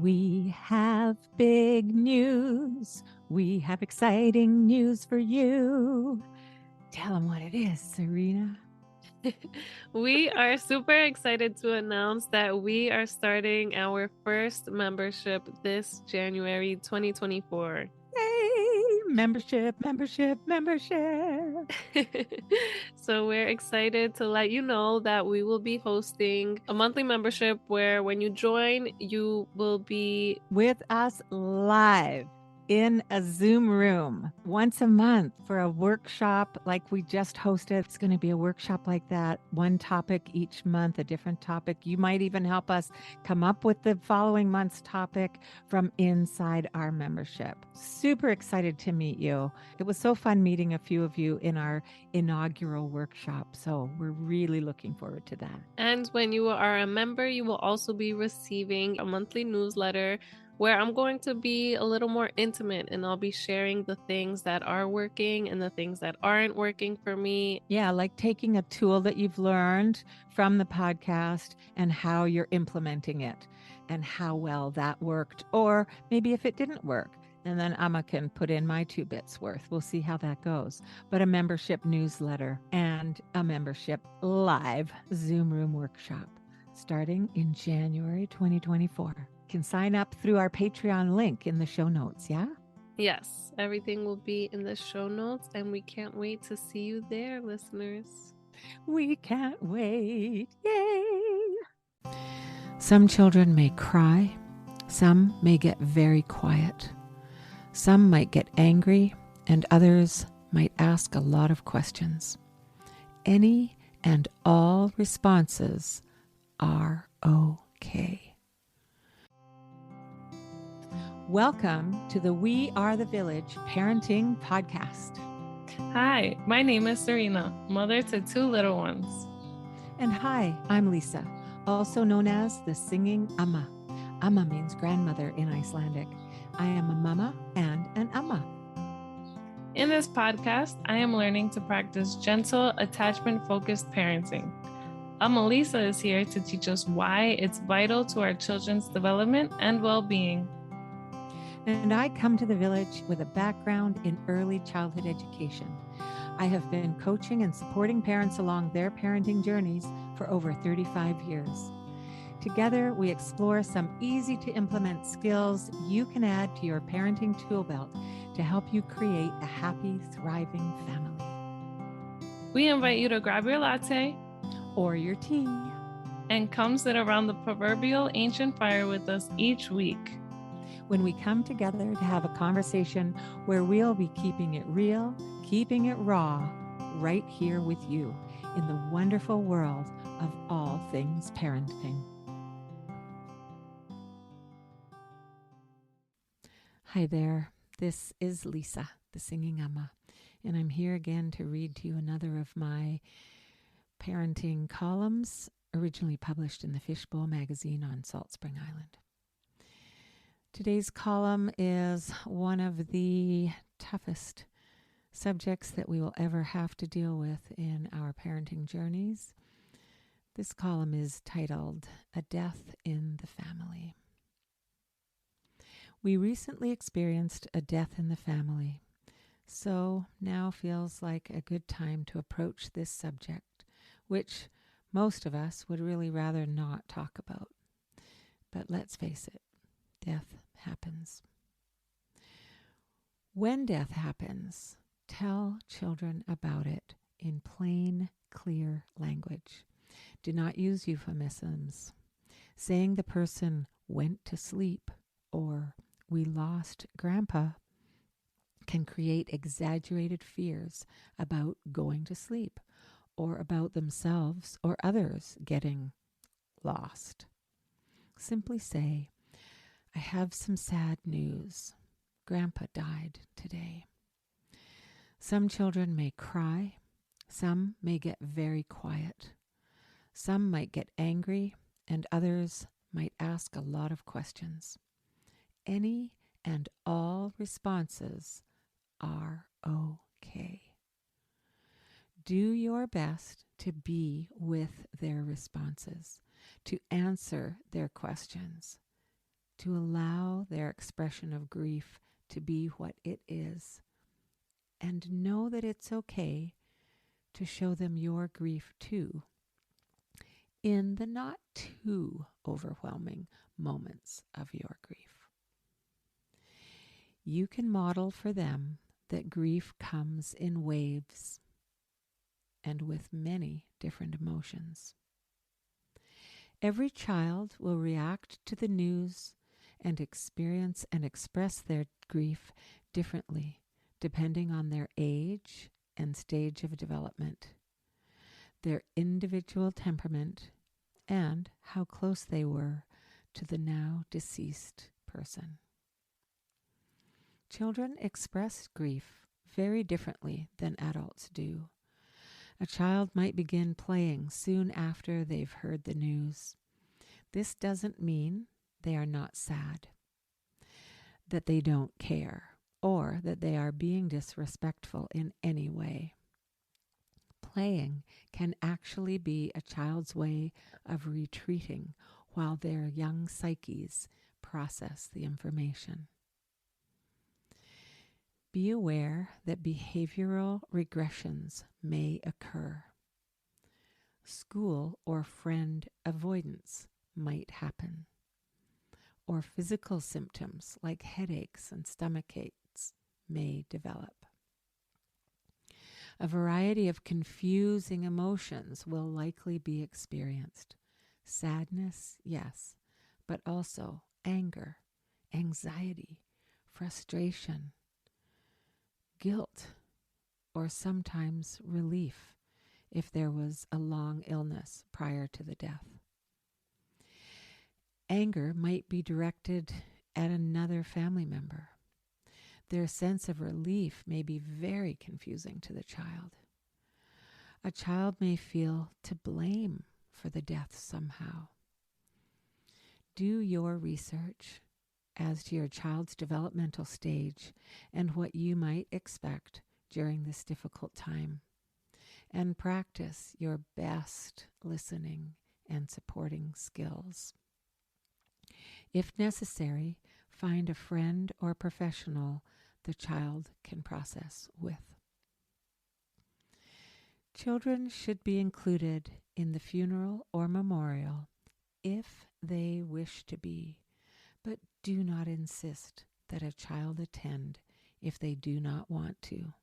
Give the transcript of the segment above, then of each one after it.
We have big news. We have exciting news for you. Tell them what it is, Serena. We are super excited to announce that we are starting our first membership this January 2024. Yay! Membership. So we're excited to let you know that we will be hosting a monthly membership where when you join, you will be With us live in a Zoom room once a month for a workshop like we just hosted. It's going to be a workshop like that, one topic each month, a different topic. You might even help us come up with the following month's topic from inside our membership. Super excited to meet you. It was so fun meeting a few of you in our inaugural workshop. So we're really looking forward to that. And when you are a member, you will also be receiving a monthly newsletter where I'm going to be a little more intimate and I'll be sharing the things that are working and the things that aren't working for me. Yeah, like taking a tool that you've learned from the podcast and how you're implementing it and how well that worked, or maybe if it didn't work. And then Amma can put in my 2 bits worth. We'll see how that goes. But a membership newsletter and a membership live Zoom room workshop starting in January 2024. Can sign up through our Patreon link in the show notes, yeah? Yes, everything will be in the show notes, and we can't wait to see you there, listeners. We can't wait. Yay! Some children may cry. Some may get very quiet. Some might get angry, and others might ask a lot of questions. Any and all responses are okay. Welcome to the We Are the Village Parenting Podcast. Hi, my name is Serena, mother to 2 little ones. And hi, I'm Lisa, also known as the Singing Amma. Amma means grandmother in Icelandic. I am a mama and an Amma. In this podcast, I am learning to practice gentle, attachment-focused parenting. Amma Lisa is here to teach us why it's vital to our children's development and well-being. And I come to the village with a background in early childhood education. I have been coaching and supporting parents along their parenting journeys for over 35 years. Together, we explore some easy to implement skills you can add to your parenting tool belt to help you create a happy, thriving family. We invite you to grab your latte or your tea and come sit around the proverbial ancient fire with us each week. When we come together to have a conversation where we'll be keeping it real, keeping it raw, right here with you in the wonderful world of all things parenting. Hi there, this is Lisa, the Singing Amma, and I'm here again to read to you another of my parenting columns, originally published in the Fishbowl magazine on Salt Spring Island. Today's column is one of the toughest subjects that we will ever have to deal with in our parenting journeys. This column is titled, A Death in the Family. We recently experienced a death in the family, so now feels like a good time to approach this subject, which most of us would really rather not talk about. But let's face it, death happens. When death happens, tell children about it in plain, clear language. Do not use euphemisms. Saying the person went to sleep or we lost grandpa can create exaggerated fears about going to sleep or about themselves or others getting lost. Simply say, I have some sad news. Grandpa died today. Some children may cry. Some may get very quiet. Some might get angry, and others might ask a lot of questions. Any and all responses are okay. Do your best to be with their responses, to answer their questions. to allow their expression of grief to be what it is, and know that it's okay to show them your grief too, in the not too overwhelming moments of your grief. You can model for them that grief comes in waves and with many different emotions. Every child will react to the news and experience and express their grief differently, depending on their age and stage of development, their individual temperament, and how close they were to the now deceased person. Children express grief very differently than adults do. A child might begin playing soon after they've heard the news. This doesn't mean they are not sad, that they don't care, or that they are being disrespectful in any way. Playing can actually be a child's way of retreating while their young psyches process the information. Be aware that behavioral regressions may occur. School or friend avoidance might happen, or physical symptoms like headaches and stomach aches may develop. A variety of confusing emotions will likely be experienced. Sadness, yes, but also anger, anxiety, frustration, guilt, or sometimes relief if there was a long illness prior to the death. Anger might be directed at another family member. Their sense of relief may be very confusing to the child. A child may feel to blame for the death somehow. Do your research as to your child's developmental stage and what you might expect during this difficult time, and practice your best listening and supporting skills. If necessary, find a friend or professional the child can process with. Children should be included in the funeral or memorial if they wish to be, but do not insist that a child attend if they do not want to.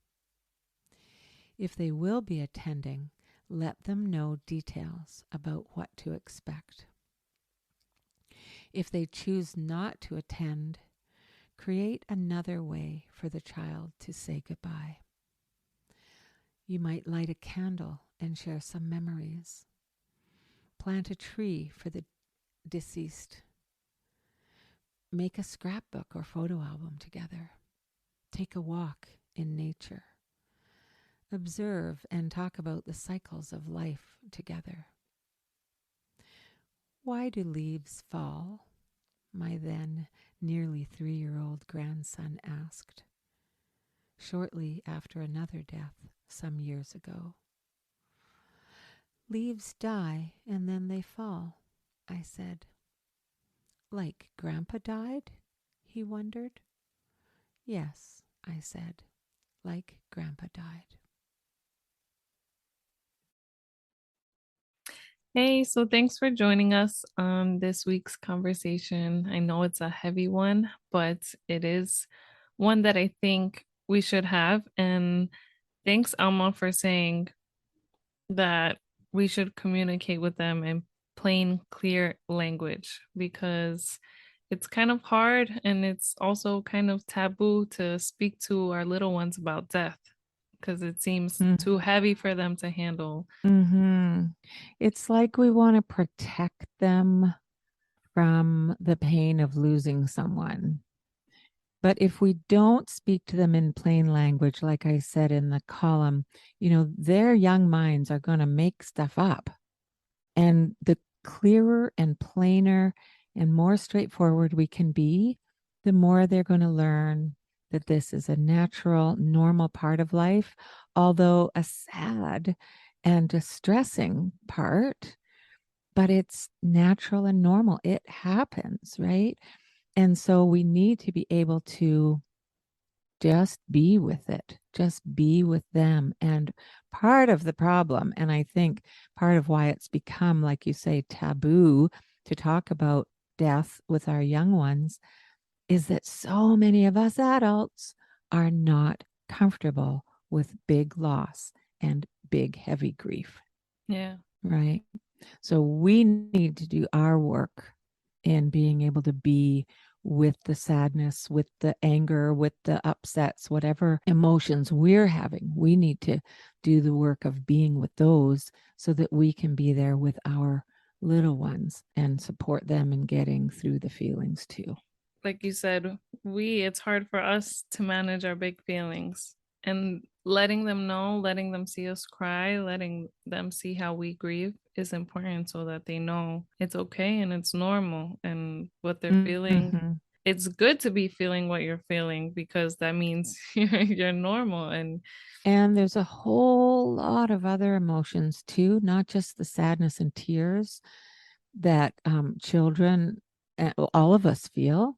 If they will be attending, let them know details about what to expect. If they choose not to attend, create another way for the child to say goodbye. You might light a candle and share some memories. Plant a tree for the deceased. Make a scrapbook or photo album together. Take a walk in nature. Observe and talk about the cycles of life together. Why do leaves fall? My then nearly 3-year-old grandson asked, shortly after another death some years ago. Leaves die and then they fall, I said. Like Grandpa died? He wondered. Yes, I said, like Grandpa died. Hey, so thanks for joining us on this week's conversation. I know it's a heavy one, but it is one that I think we should have. And thanks, Alma, for saying that we should communicate with them in plain, clear language, because it's kind of hard and it's also kind of taboo to speak to our little ones about death because it seems too heavy for them to handle. It's like we want to protect them from the pain of losing someone. But if we don't speak to them in plain language, like I said in the column, their young minds are going to make stuff up. And the clearer and plainer and more straightforward we can be, the more they're going to learn that this is a natural, normal part of life, although a sad and distressing part, but it's natural and normal. It happens, right? And so we need to be able to just be with it, just be with them. And part of the problem, and I think part of why it's become, like you say, taboo to talk about death with our young ones, is that so many of us adults are not comfortable with big loss and big, heavy grief. Yeah. Right. So we need to do our work in being able to be with the sadness, with the anger, with the upsets, whatever emotions we're having. We need to do the work of being with those so that we can be there with our little ones and support them in getting through the feelings too. Like you said, it's hard for us to manage our big feelings, and letting them know, letting them see us cry, letting them see how we grieve is important so that they know it's okay and it's normal and what they're feeling. Mm-hmm. It's good to be feeling what you're feeling because that means you're normal. And there's a whole lot of other emotions too, not just the sadness and tears that children, all of us feel.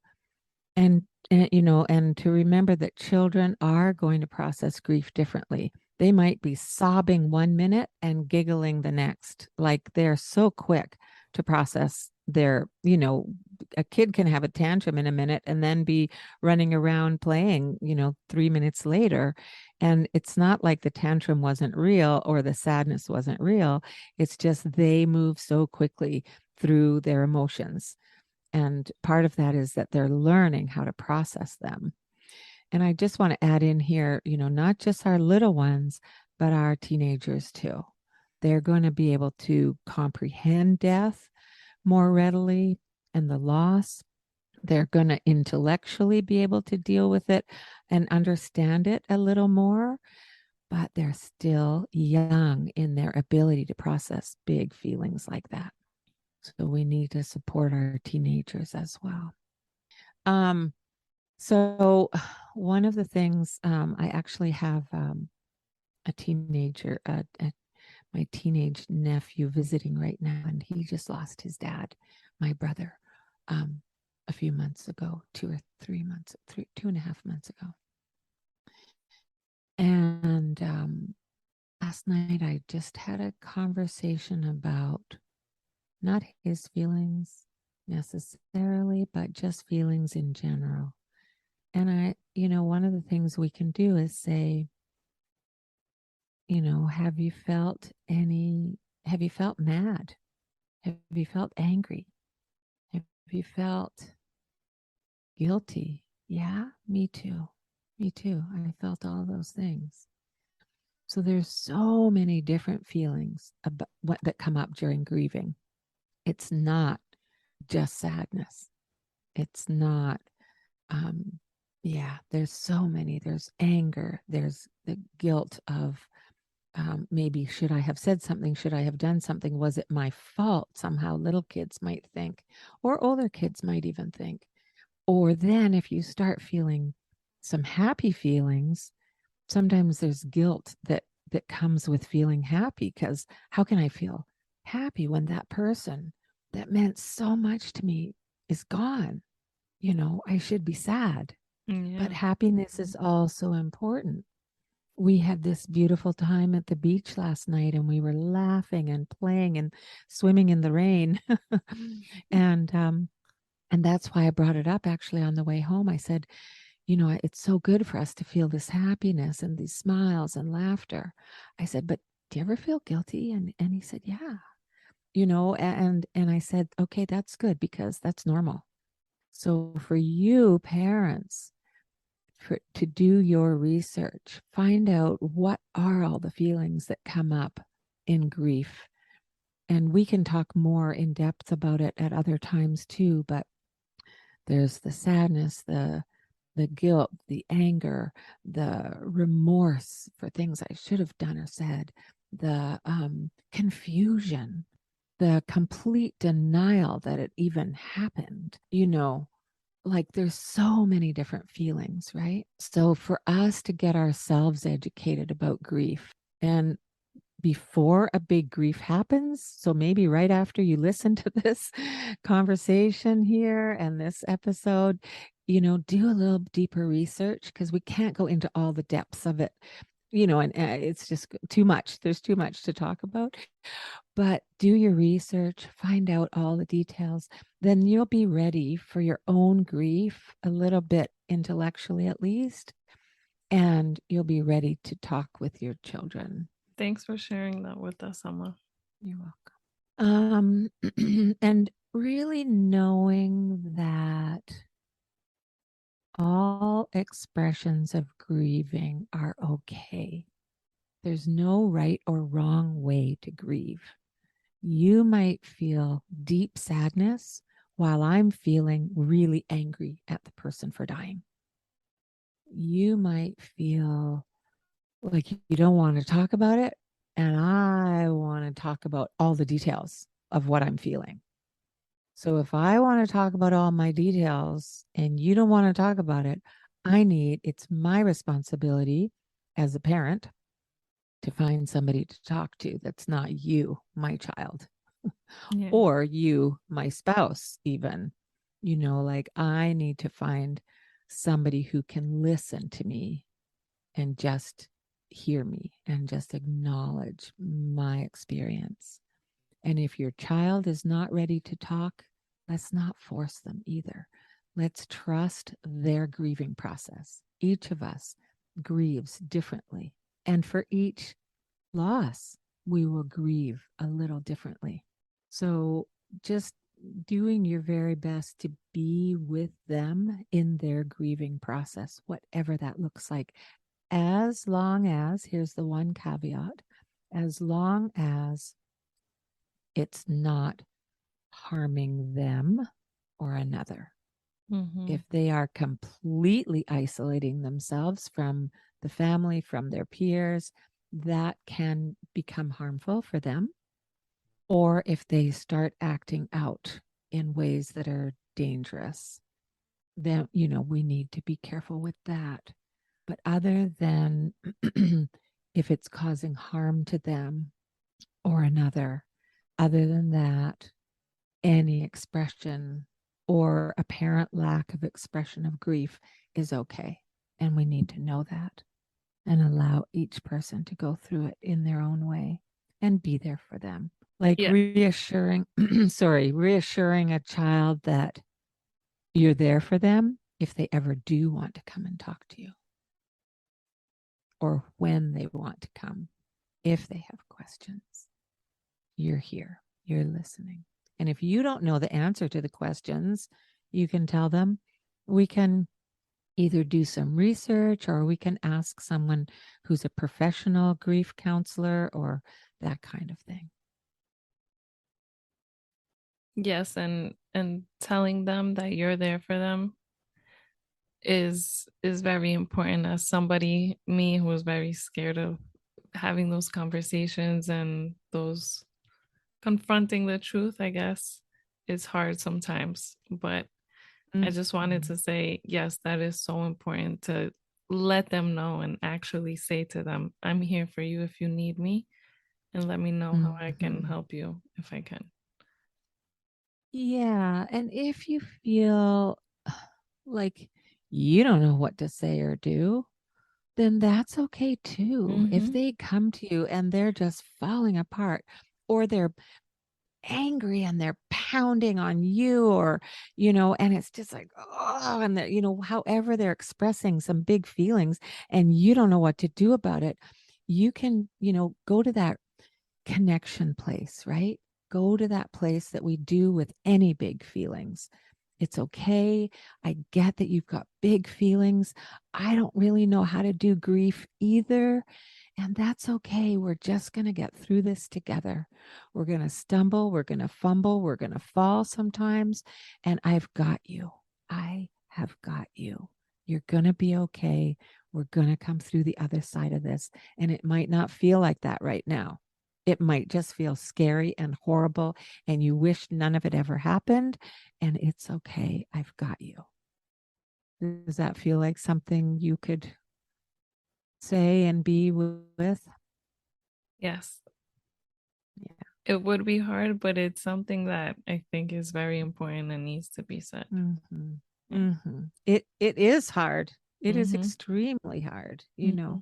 And and to remember that children are going to process grief differently. They might be sobbing 1 minute and giggling the next. Like they're so quick to process their, a kid can have a tantrum in a minute and then be running around playing, 3 minutes later. And it's not like the tantrum wasn't real or the sadness wasn't real. It's just they move so quickly through their emotions. And part of that is that they're learning how to process them. And I just want to add in here, not just our little ones, but our teenagers too. They're going to be able to comprehend death more readily and the loss. They're going to intellectually be able to deal with it and understand it a little more, but they're still young in their ability to process big feelings like that. So we need to support our teenagers as well. So one of the things, I actually have a teenager, my teenage nephew visiting right now, and he just lost his dad, my brother, a few months ago, 2.5 months ago. And last night I just had a conversation about not his feelings necessarily, but just feelings in general. And one of the things we can do is say, have you felt mad? Have you felt angry? Have you felt guilty? Yeah, me too. Me too. I felt all those things. So there's so many different feelings about what that come up during grieving. It's not just sadness. It's not there's so many. There's anger, there's the guilt of maybe should I have said something, should I have done something, was it my fault? Somehow little kids might think, or older kids might even think. Or then if you start feeling some happy feelings, sometimes there's guilt that comes with feeling happy, because how can I feel happy when that person that meant so much to me is gone? I should be sad. But Yeah. happiness is also important. We had this beautiful time at the beach last night, and we were laughing and playing and swimming in the rain. And that's why I brought it up actually on the way home. I said, it's so good for us to feel this happiness and these smiles and laughter. I said, but do you ever feel guilty? And he said, yeah. And I said, okay, that's good, because that's normal. So for you parents, to do your research, find out what are all the feelings that come up in grief. And we can talk more in depth about it at other times too, but there's the sadness, the guilt, the anger, the remorse for things I should have done or said, the confusion, the complete denial that it even happened, like there's so many different feelings, right? So for us to get ourselves educated about grief, and before a big grief happens. So maybe right after you listen to this conversation here and this episode, do a little deeper research, because we can't go into all the depths of it, and it's just too much. There's too much to talk about. But do your research, find out all the details. Then you'll be ready for your own grief a little bit intellectually, at least, and you'll be ready to talk with your children. Thanks for sharing that with us, Amma. You're welcome. And really knowing that all expressions of grieving are okay. There's no right or wrong way to grieve. You might feel deep sadness while I'm feeling really angry at the person for dying. You might feel like you don't want to talk about it, and I want to talk about all the details of what I'm feeling. So if I want to talk about all my details and you don't want to talk about it, it's my responsibility as a parent to find somebody to talk to that's not you, my child, Yeah. or you, my spouse, even. Like I need to find somebody who can listen to me and just hear me and just acknowledge my experience. And if your child is not ready to talk, let's not force them either. Let's trust their grieving process. Each of us grieves differently. And for each loss, we will grieve a little differently. So just doing your very best to be with them in their grieving process, whatever that looks like, as long as, here's the one caveat, as long as it's not harming them or another. Mm-hmm. If they are completely isolating themselves from the family, from their peers, that can become harmful for them. Or if they start acting out in ways that are dangerous, then, we need to be careful with that. But other than if it's causing harm to them or another, other than that, any expression or apparent lack of expression of grief is okay. And we need to know that and allow each person to go through it in their own way and be there for them. Like reassuring, reassuring a child that you're there for them if they ever do want to come and talk to you, or when they want to come, if they have questions. You're here, you're listening. And if you don't know the answer to the questions, you can tell them. We can either do some research, or we can ask someone who's a professional grief counselor or that kind of thing. Yes, and telling them that you're there for them is very important. As somebody, me, who was very scared of having those conversations and those confronting the truth, I guess, is hard sometimes. But I just wanted to say, yes, that is so important to let them know and actually say to them, I'm here for you if you need me, and let me know how I can help you if I can. Yeah. And if you feel like you don't know what to say or do, then that's okay too. If they come to you and they're just falling apart, or they're angry and they're pounding on you, or and it's just like, oh, and however they're expressing some big feelings and you don't know what to do about it, you can go to that connection place, right? Go to that place that we do with any big feelings. It's okay. I get that you've got big feelings. I don't really know how to do grief either. And that's okay. We're just going to get through this together. We're going to stumble. We're going to fumble. We're going to fall sometimes. And I've got you. I have got you. You're going to be okay. We're going to come through the other side of this. And it might not feel like that right now. It might just feel scary and horrible, and you wish none of it ever happened. And it's okay. I've got you. Does that feel like something you could say and be with? Yes, It would be hard, but it's something that I think is very important and needs to be said. Mm-hmm. Yeah. Mm-hmm. It is hard. It is Mm-hmm. extremely hard, Mm-hmm.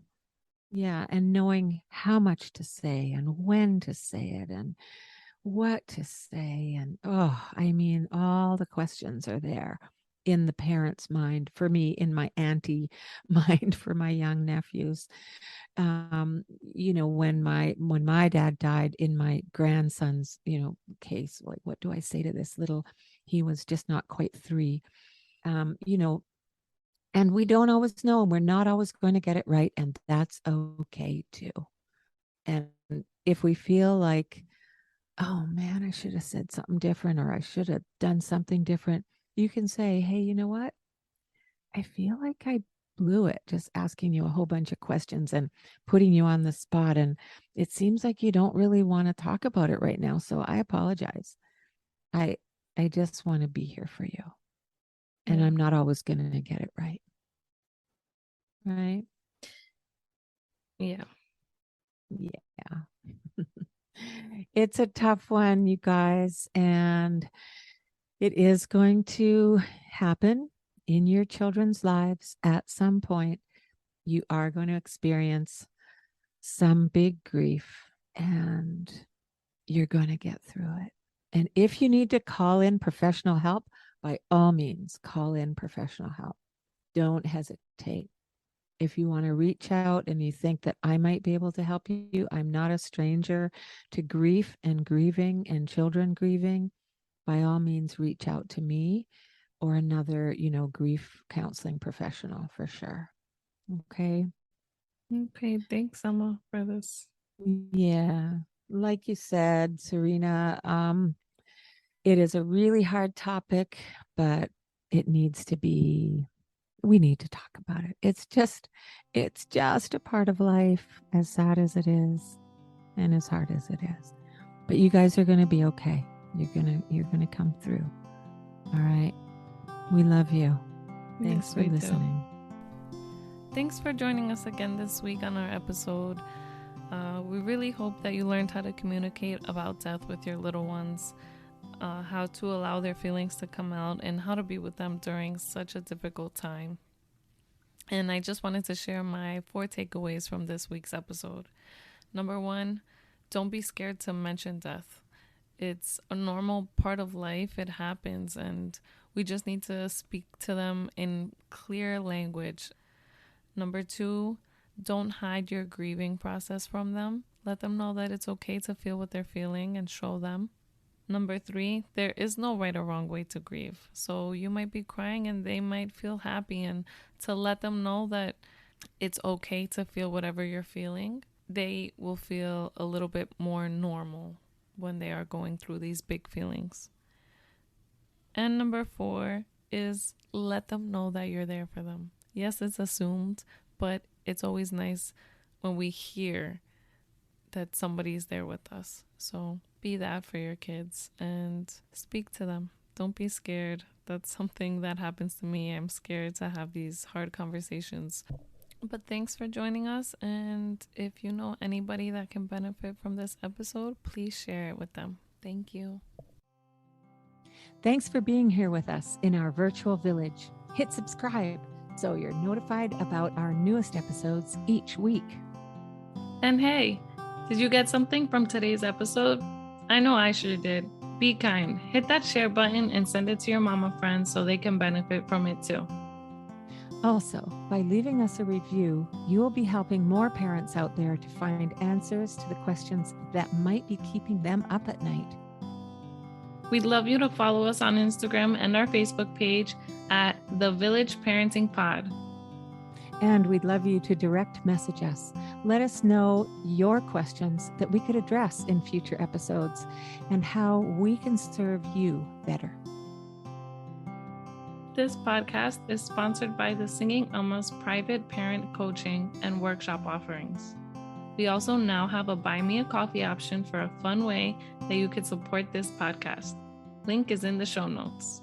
Yeah, and knowing how much to say and when to say it and what to say. And I mean, all the questions are there in the parent's mind, for me, in my auntie mind, for my young nephews. When my dad died, in my grandson's, case, like, what do I say to this little, he was just not quite 3, um, you know, and we don't always know, and we're not always going to get it right. And that's okay too. And if we feel like, oh man, I should have said something different, or I should have done something different, you can say, hey, you know what? I feel like I blew it just asking you a whole bunch of questions and putting you on the spot. And it seems like you don't really want to talk about it right now. So I apologize. I I just want to be here for you. And Yeah. I'm not always going to get it right. Right? Yeah. Yeah. It's a tough one, you guys, and it is going to happen in your children's lives at some point. You are going to experience some big grief, and you're going to get through it. And if you need to call in professional help, by all means, call in professional help. Don't hesitate. If you want to reach out and you think that I might be able to help you, I'm not a stranger to grief and grieving and children grieving. By all means, reach out to me or another, grief counseling professional for sure. Okay. Okay. Thanks, Emma, for this. Yeah. Like you said, Serena, it is a really hard topic, but it needs to be, we need to talk about it. It's just a part of life, as sad as it is and as hard as it is. But you guys are going to be okay. You're going to come through. All right. We love you. Thanks Yes, for we listening. do. Thanks for joining us again this week on our episode. We really hope that you learned how to communicate about death with your little ones, how to allow their feelings to come out, and how to be with them during such a difficult time. And I just wanted to share my 4 takeaways from this week's episode. Number 1, don't be scared to mention death. It's a normal part of life. It happens, and we just need to speak to them in clear language. Number 2, don't hide your grieving process from them. Let them know that it's okay to feel what they're feeling and show them. Number 3, there is no right or wrong way to grieve. So you might be crying and they might feel happy, and to let them know that it's okay to feel whatever you're feeling, they will feel a little bit more normal when they are going through these big feelings. And number 4 is let them know that you're there for them. Yes, it's assumed, but it's always nice when we hear that somebody's there with us. So be that for your kids and speak to them. Don't be scared. That's something that happens to me. I'm scared to have these hard conversations. But thanks for joining us. And if you know anybody that can benefit from this episode, please share it with them. Thank you. Thanks for being here with us in our virtual village. Hit subscribe so you're notified about our newest episodes each week. And hey, did you get something from today's episode? I know I sure did. Be kind. Hit that share button and send it to your mama friends so they can benefit from it too. Also, by leaving us a review, you will be helping more parents out there to find answers to the questions that might be keeping them up at night. We'd love you to follow us on Instagram and our Facebook page at The Village Parenting Pod. And we'd love you to direct message us. Let us know your questions that we could address in future episodes and how we can serve you better. This podcast is sponsored by the Singing Amma's private parent coaching and workshop offerings. We also now have a Buy Me a Coffee option for a fun way that you could support this podcast. Link is in the show notes.